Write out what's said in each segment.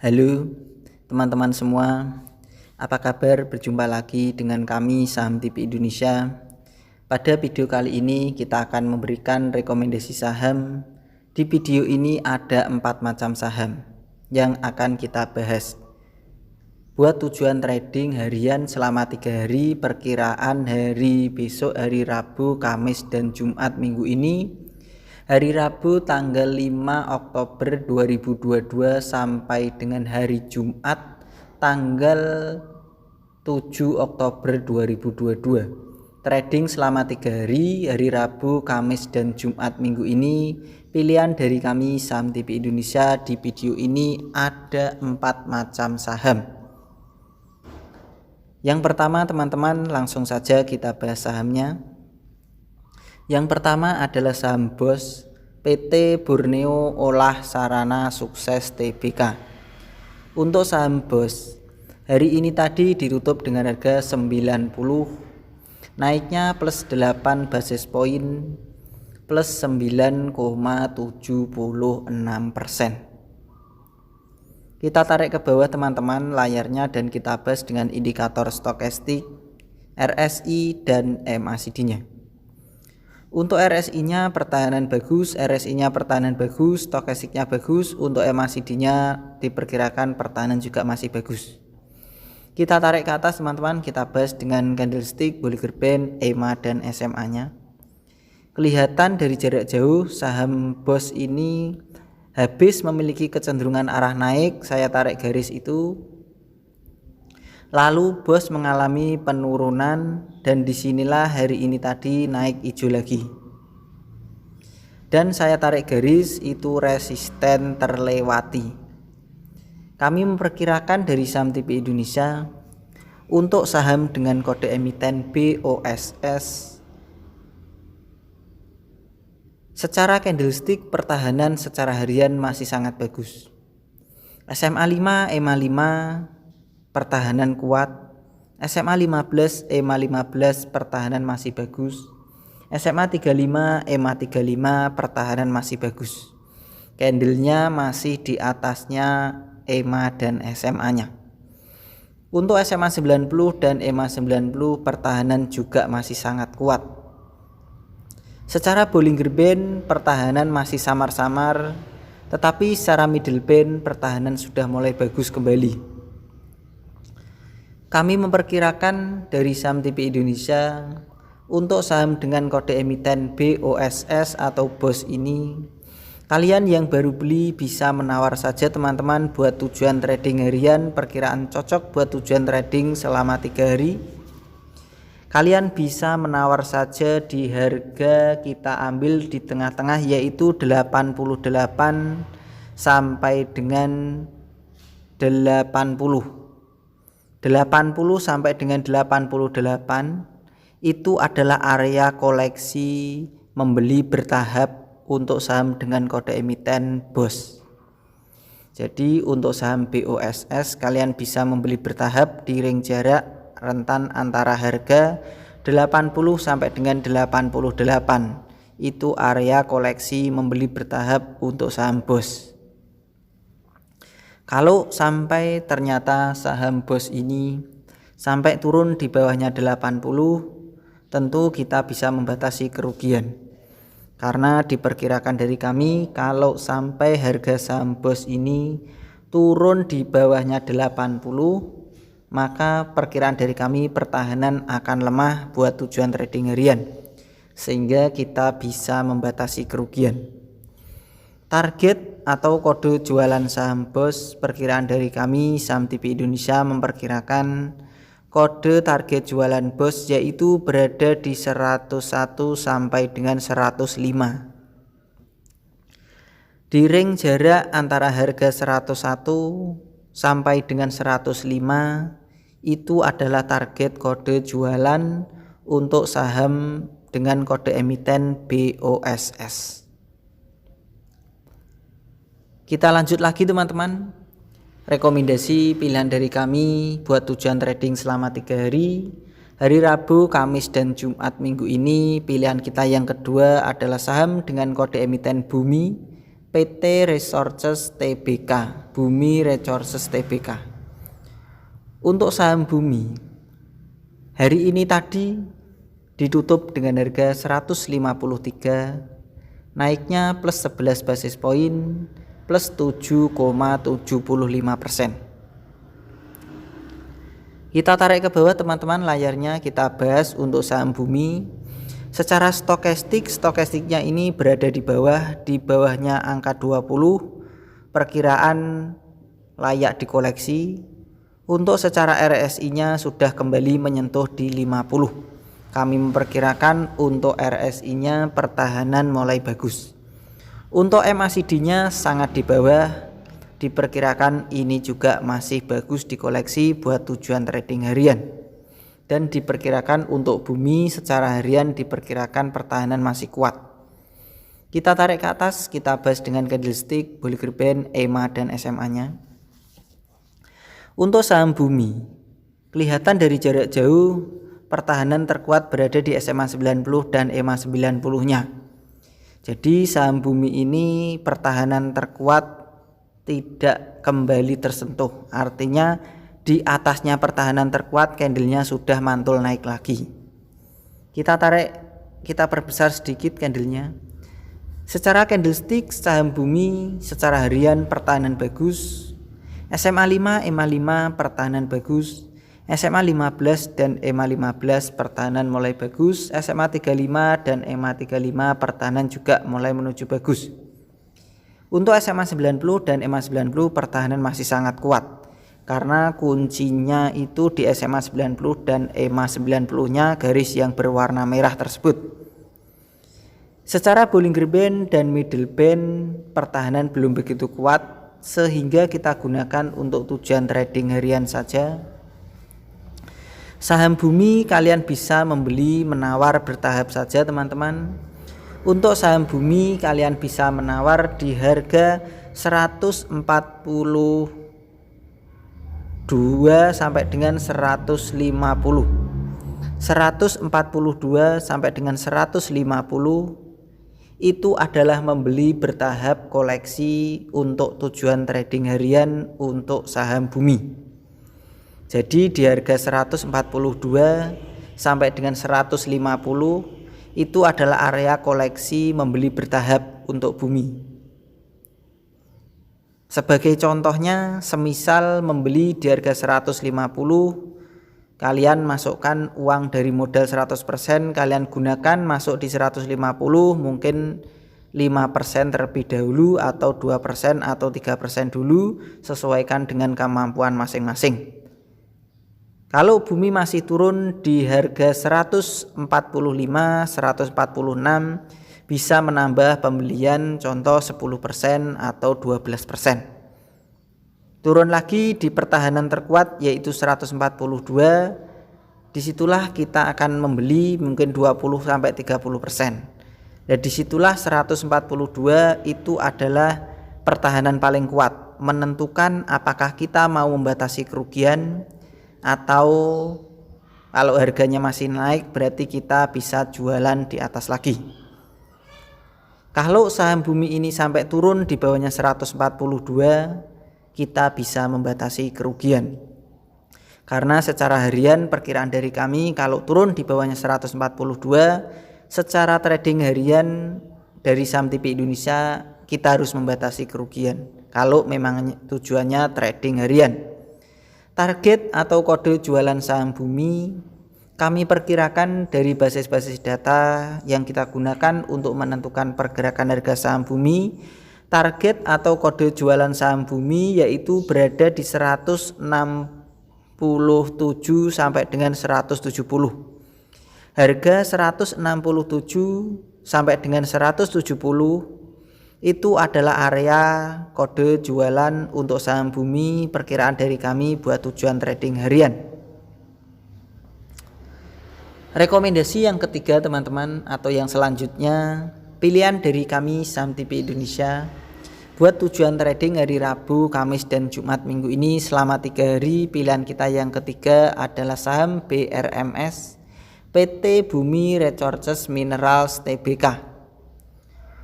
Halo teman-teman semua, apa kabar? Berjumpa lagi dengan kami Saham TV Indonesia. Pada video kali ini kita akan memberikan rekomendasi saham. Di video ini ada 4 macam saham yang akan kita bahas. Buat tujuan trading harian selama 3 hari, perkiraan hari besok, hari Rabu, Kamis, dan Jumat minggu ini. Hari Rabu tanggal 5 Oktober 2022 sampai dengan hari Jumat tanggal 7 Oktober 2022. Trading selama 3 hari, hari Rabu, Kamis, dan Jumat minggu ini. Pilihan dari kami Saham TV Indonesia. Di video ini ada 4 macam saham. Yang pertama teman-teman, langsung saja kita bahas sahamnya. Yang pertama adalah saham BOS, PT Borneo Olah Sarana Sukses Tbk. Untuk saham BOS, hari ini tadi ditutup dengan harga 90, naiknya plus 8 basis point, plus 9,76%. Kita tarik ke bawah teman-teman layarnya dan kita bahas dengan indikator stokastik, RSI, dan MACD-nya. Untuk RSI-nya pertahanan bagus, RSI-nya pertahanan bagus, stokastiknya bagus. Untuk MACD-nya diperkirakan pertahanan juga masih bagus. Kita tarik ke atas teman-teman, kita bahas dengan candlestick, Bollinger Band, EMA, dan SMA-nya. Kelihatan dari jarak jauh saham BOS ini habis memiliki kecenderungan arah naik. Saya tarik garis itu. Lalu BOS mengalami penurunan dan disinilah hari ini tadi naik hijau lagi. Dan saya tarik garis itu resisten terlewati. Kami memperkirakan dari Saham TV Indonesia untuk saham dengan kode emiten BOSS secara candlestick pertahanan secara harian masih sangat bagus. SMA 5, EMA 5 pertahanan kuat, SMA 15, EMA 15 pertahanan masih bagus, SMA 35, EMA 35 pertahanan masih bagus. Candlenya masih di atasnya EMA dan SMA-nya. Untuk SMA 90 dan EMA 90 pertahanan juga masih sangat kuat. Secara Bollinger Band pertahanan masih samar-samar, tetapi secara middle band pertahanan sudah mulai bagus kembali. Kami memperkirakan dari Saham TV Indonesia untuk saham dengan kode emiten BOSS atau BOS ini, kalian yang baru beli bisa menawar saja teman-teman buat tujuan trading harian, perkiraan cocok buat tujuan trading selama 3 hari. Kalian bisa menawar saja di harga kita ambil di tengah-tengah yaitu 88 sampai dengan 80 sampai dengan 88 itu adalah area koleksi membeli bertahap untuk saham dengan kode emiten BOS. Jadi untuk saham BOSS kalian bisa membeli bertahap di ring jarak rentan antara harga 80 sampai dengan 88. Itu area koleksi membeli bertahap untuk saham BOS. Kalau sampai ternyata saham BOS ini sampai turun di bawahnya 80, tentu kita bisa membatasi kerugian. Karena diperkirakan dari kami kalau sampai harga saham BOS ini turun di bawahnya 80, maka perkiraan dari kami pertahanan akan lemah buat tujuan trading harian. Sehingga kita bisa membatasi kerugian. Target atau kode jualan saham BOS perkiraan dari kami Saham TV Indonesia memperkirakan kode target jualan BOS yaitu berada di 101 sampai dengan 105. Di ring jarak antara harga 101 sampai dengan 105 itu adalah target kode jualan untuk saham dengan kode emiten BOSS. Kita lanjut lagi teman-teman. Rekomendasi pilihan dari kami buat tujuan trading selama 3 hari. Hari Rabu, Kamis, dan Jumat minggu ini pilihan kita yang kedua adalah saham dengan kode emiten Bumi PT Resources Tbk, Bumi Resources Tbk. Untuk saham Bumi, hari ini tadi ditutup dengan harga 153, naiknya plus 11 basis poin, plus 7,75%. Kita tarik ke bawah teman-teman layarnya, kita bahas untuk saham Bumi. Secara stokastiknya ini berada di bawahnya angka 20, perkiraan layak dikoleksi. Untuk secara RSI-nya sudah kembali menyentuh di 50. Kami memperkirakan untuk RSI-nya pertahanan mulai bagus. Untuk MACD-nya sangat di bawah, diperkirakan ini juga masih bagus dikoleksi buat tujuan trading harian. Dan diperkirakan untuk Bumi secara harian diperkirakan pertahanan masih kuat. Kita tarik ke atas, kita bahas dengan candlestick, Bollinger Band, EMA dan SMA-nya. Untuk saham Bumi, kelihatan dari jarak jauh pertahanan terkuat berada di SMA 90 dan EMA 90-nya. Jadi saham Bumi ini pertahanan terkuat tidak kembali tersentuh, artinya di atasnya pertahanan terkuat candlenya sudah mantul naik lagi. Kita perbesar sedikit candlenya. Secara candlestick saham Bumi secara harian pertahanan bagus, SMA 5, EMA 5 pertahanan bagus, SMA 15 dan EMA 15 pertahanan mulai bagus, SMA 35 dan EMA 35 pertahanan juga mulai menuju bagus. Untuk SMA 90 dan EMA 90 pertahanan masih sangat kuat, karena kuncinya itu di SMA 90 dan EMA 90-nya garis yang berwarna merah tersebut. Secara Bollinger Band dan Middle Band pertahanan belum begitu kuat, sehingga kita gunakan untuk tujuan trading harian saja. Saham Bumi kalian bisa membeli menawar bertahap saja teman-teman. Untuk saham Bumi kalian bisa menawar di harga 142 sampai dengan 150. 142 sampai dengan 150 itu adalah membeli bertahap koleksi untuk tujuan trading harian untuk saham Bumi. Jadi di harga 142 sampai dengan 150 itu adalah area koleksi membeli bertahap untuk Bumi. Sebagai contohnya, semisal membeli di harga 150, kalian masukkan uang dari modal 100%, kalian gunakan masuk di 150, mungkin 5% terlebih dahulu atau 2% atau 3% dulu, sesuaikan dengan kemampuan masing-masing. Kalau Bumi masih turun di harga 145, 146, bisa menambah pembelian contoh 10% atau 12%. Turun lagi di pertahanan terkuat yaitu 142, disitulah kita akan membeli mungkin 20-30%. Dan disitulah 142 itu adalah pertahanan paling kuat, menentukan apakah kita mau membatasi kerugian atau kalau harganya masih naik berarti kita bisa jualan di atas lagi. Kalau saham Bumi ini sampai turun di bawahnya 142, kita bisa membatasi kerugian. Karena secara harian perkiraan dari kami kalau turun di bawahnya 142, secara trading harian dari saham TP Indonesia kita harus membatasi kerugian kalau memang tujuannya trading harian. Target atau kode jualan saham Bumi kami perkirakan dari basis-basis data yang kita gunakan untuk menentukan pergerakan harga saham Bumi. Target atau kode jualan saham Bumi yaitu berada di 167 sampai dengan 170. Harga 167 sampai dengan 170 itu adalah area kode jualan untuk saham Bumi perkiraan dari kami buat tujuan trading harian. Rekomendasi yang ketiga teman-teman atau yang selanjutnya, pilihan dari kami saham TP Indonesia buat tujuan trading hari Rabu, Kamis, dan Jumat minggu ini selama 3 hari. Pilihan kita yang ketiga adalah saham BRMS, PT Bumi Resources Minerals Tbk.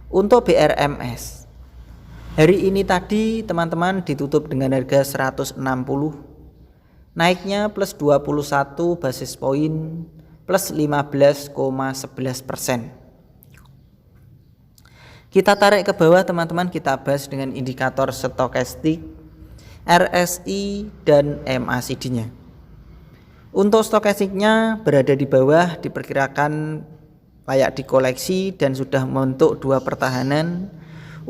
Untuk BRMS, Hari ini tadi teman-teman ditutup dengan harga 160, naiknya plus 21 basis poin, plus 15,11%. Kita tarik ke bawah teman-teman, kita bahas dengan indikator stokastik, RSI dan MACD-nya. Untuk stokastiknya berada di bawah, diperkirakan layak dikoleksi dan sudah membentuk dua pertahanan.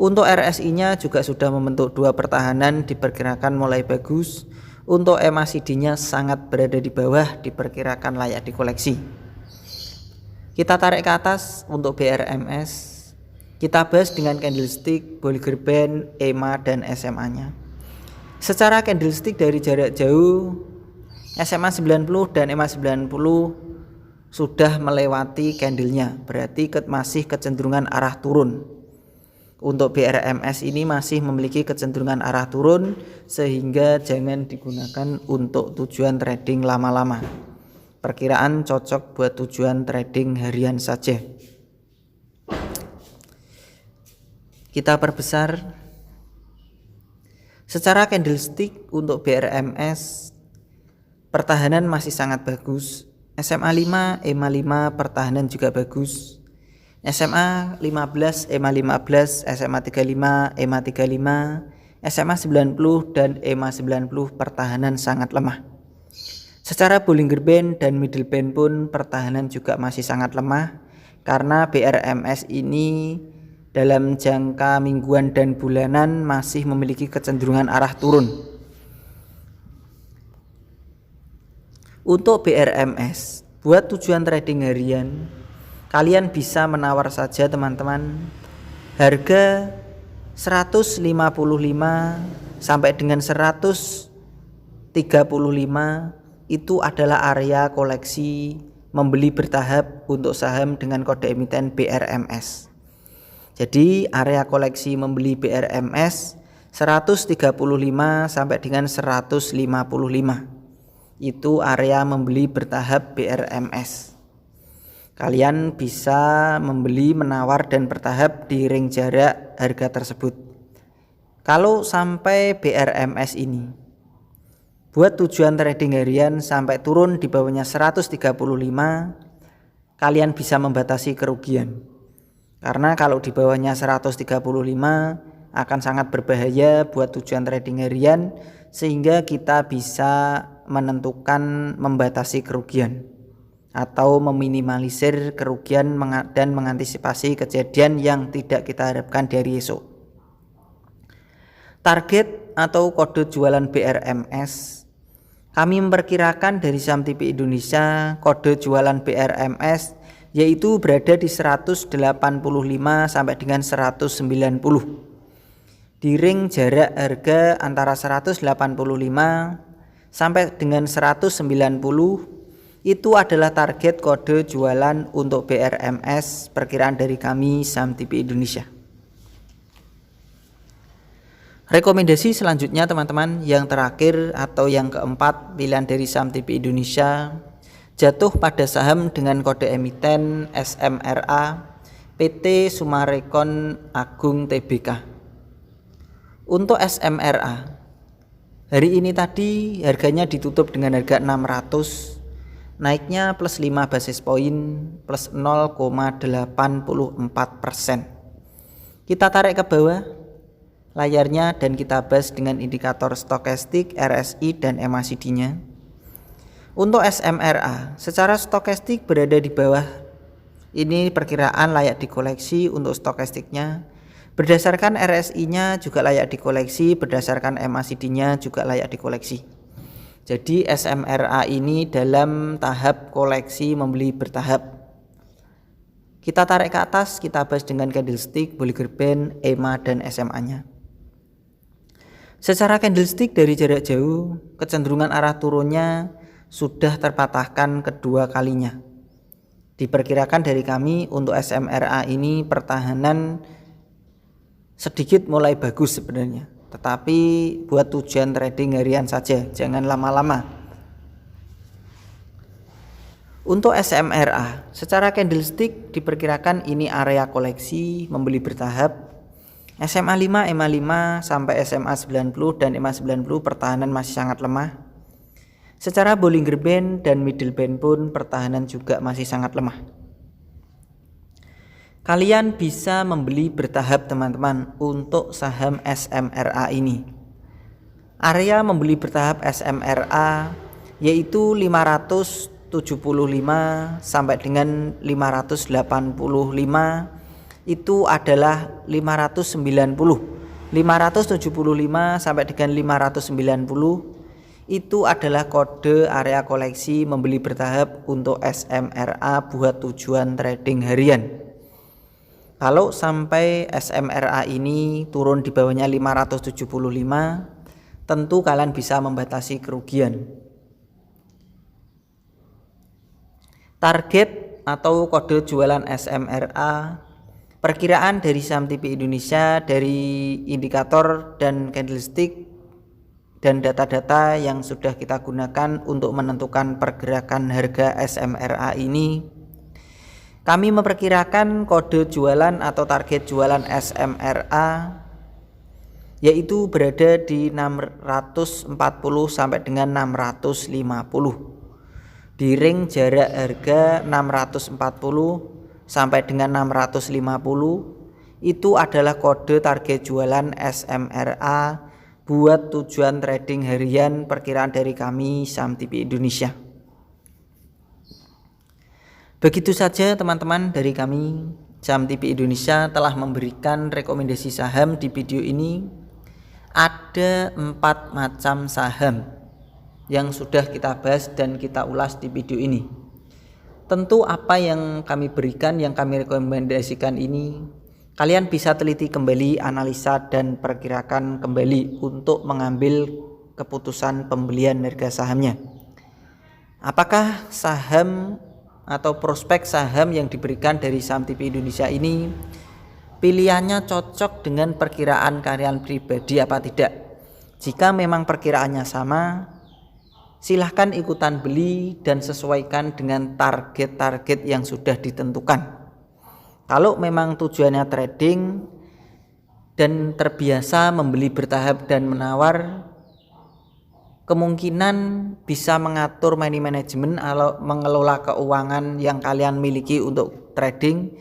Untuk RSI-nya juga sudah membentuk dua pertahanan, diperkirakan mulai bagus. Untuk MACD-nya sangat berada di bawah, diperkirakan layak dikoleksi. Kita tarik ke atas untuk BRMS. Kita bahas dengan candlestick, Bollinger Band, EMA dan SMA-nya. Secara candlestick dari jarak jauh, SMA 90 dan EMA 90 sudah melewati candlenya, berarti masih kecenderungan arah turun. Untuk BRMS ini masih memiliki kecenderungan arah turun, sehingga jangan digunakan untuk tujuan trading lama-lama. Perkiraan cocok buat tujuan trading harian saja. Kita perbesar. Secara candlestick untuk BRMS pertahanan masih sangat bagus. SMA 5, EMA 5 pertahanan juga bagus. SMA 15, EMA 15, SMA 35, EMA 35, SMA 90 dan EMA 90 pertahanan sangat lemah. Secara Bollinger Band dan Middle Band pun pertahanan juga masih sangat lemah, karena BRMS ini dalam jangka mingguan dan bulanan masih memiliki kecenderungan arah turun. Untuk BRMS, buat tujuan trading harian, kalian bisa menawar saja teman-teman harga 155 sampai dengan 135 itu adalah area koleksi membeli bertahap untuk saham dengan kode emiten BRMS. Jadi area koleksi membeli BRMS 135 sampai dengan 155 itu area membeli bertahap BRMS. Kalian bisa membeli, menawar dan bertahap di ring jarak harga tersebut. Kalau sampai BRMS ini buat tujuan trading harian sampai turun di bawahnya 135, kalian bisa membatasi kerugian. Karena kalau di bawahnya 135 akan sangat berbahaya buat tujuan trading harian, sehingga kita bisa menentukan membatasi kerugian atau meminimalisir kerugian dan mengantisipasi kejadian yang tidak kita harapkan dari esok. Target atau kode jualan BRMS, kami memperkirakan dari Saham TP Indonesia kode jualan BRMS yaitu berada di 185 sampai dengan 190. Di ring jarak harga antara 185 sampai dengan 190 itu adalah target kode jualan untuk BRMS perkiraan dari kami Saham TP Indonesia. Rekomendasi selanjutnya teman-teman, yang terakhir atau yang keempat pilihan dari Saham TP Indonesia jatuh pada saham dengan kode emiten SMRA PT Sumarekon Agung Tbk. Untuk SMRA hari ini tadi harganya ditutup dengan harga 600, naiknya plus 5 basis poin, plus 0,84%. Kita tarik ke bawah layarnya dan kita bahas dengan indikator stokastik, RSI dan MACD-nya. Untuk SMRA, secara stokastik berada di bawah. Ini perkiraan layak dikoleksi untuk stokastiknya. Berdasarkan RSI-nya juga layak dikoleksi, berdasarkan MACD-nya juga layak dikoleksi. Jadi SMRA ini dalam tahap koleksi membeli bertahap. Kita tarik ke atas, kita bahas dengan candlestick, Bollinger Band, EMA dan SMA-nya. Secara candlestick dari jarak jauh, kecenderungan arah turunnya sudah terpatahkan kedua kalinya. Diperkirakan dari kami untuk SMRA ini pertahanan sedikit mulai bagus sebenarnya, tetapi buat tujuan trading harian saja, jangan lama-lama. Untuk SMRA, secara candlestick diperkirakan ini area koleksi membeli bertahap. SMA 5, EMA 5 sampai SMA 90 dan EMA 90 pertahanan masih sangat lemah. Secara Bollinger Band dan Middle Band pun pertahanan juga masih sangat lemah. Kalian bisa membeli bertahap teman-teman untuk saham SMRA ini. Area membeli bertahap SMRA yaitu 575 sampai dengan 585 itu adalah 595 sampai dengan 590 itu adalah kode area koleksi membeli bertahap untuk SMRA buat tujuan trading harian. Kalau sampai SMRA ini turun di bawahnya 575, tentu kalian bisa membatasi kerugian. Target atau kode jualan SMRA, perkiraan dari saham TP Indonesia dari indikator dan candlestick dan data-data yang sudah kita gunakan untuk menentukan pergerakan harga SMRA ini, kami memperkirakan kode jualan atau target jualan SMRA yaitu berada di 640 sampai dengan 650. Di ring jarak harga 640 sampai dengan 650 itu adalah kode target jualan SMRA buat tujuan trading harian perkiraan dari kami saham TP Indonesia. Begitu saja teman-teman dari kami saham TP Indonesia telah memberikan rekomendasi saham di video ini. Ada 4 macam saham yang sudah kita bahas dan kita ulas di video ini. Tentu apa yang kami berikan, yang kami rekomendasikan ini, kalian bisa teliti kembali, analisa dan perkirakan kembali untuk mengambil keputusan pembelian harga sahamnya. Apakah saham atau prospek saham yang diberikan dari saham TP Indonesia ini pilihannya cocok dengan perkiraan kalian pribadi apa tidak? Jika memang perkiraannya sama, silahkan ikutan beli dan sesuaikan dengan target-target yang sudah ditentukan. Kalau memang tujuannya trading dan terbiasa membeli bertahap dan menawar, kemungkinan bisa mengatur money management atau mengelola keuangan yang kalian miliki untuk trading,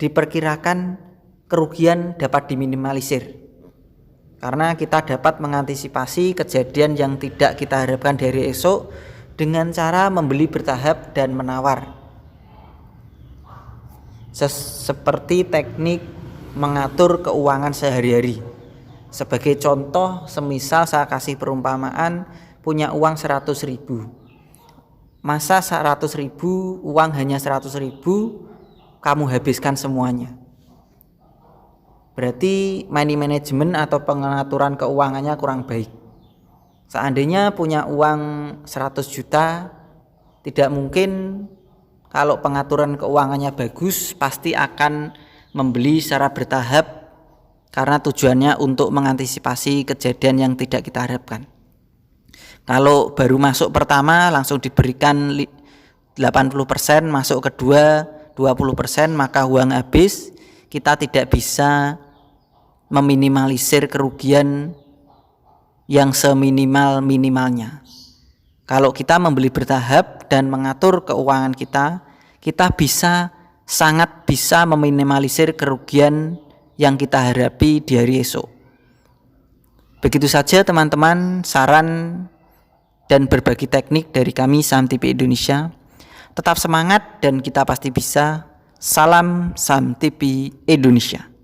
diperkirakan kerugian dapat diminimalisir. Karena kita dapat mengantisipasi kejadian yang tidak kita harapkan dari esok dengan cara membeli bertahap dan menawar. Seperti teknik mengatur keuangan sehari-hari. Sebagai contoh, semisal saya kasih perumpamaan punya uang 100.000. Masa 100.000 uang hanya 100.000 kamu habiskan semuanya. Berarti money management atau pengaturan keuangannya kurang baik. Seandainya punya uang 100 juta, tidak mungkin kalau pengaturan keuangannya bagus pasti akan membeli secara bertahap karena tujuannya untuk mengantisipasi kejadian yang tidak kita harapkan. Kalau baru masuk pertama langsung diberikan 80%, masuk kedua 20%, maka uang habis, kita tidak bisa meminimalisir kerugian yang seminimal-minimalnya. Kalau kita membeli bertahap dan mengatur keuangan kita, kita sangat bisa meminimalisir kerugian yang kita hadapi di hari esok. Begitu saja teman-teman saran dan berbagi teknik dari kami saham TP Indonesia. Tetap semangat dan kita pasti bisa. Salam saham TP Indonesia.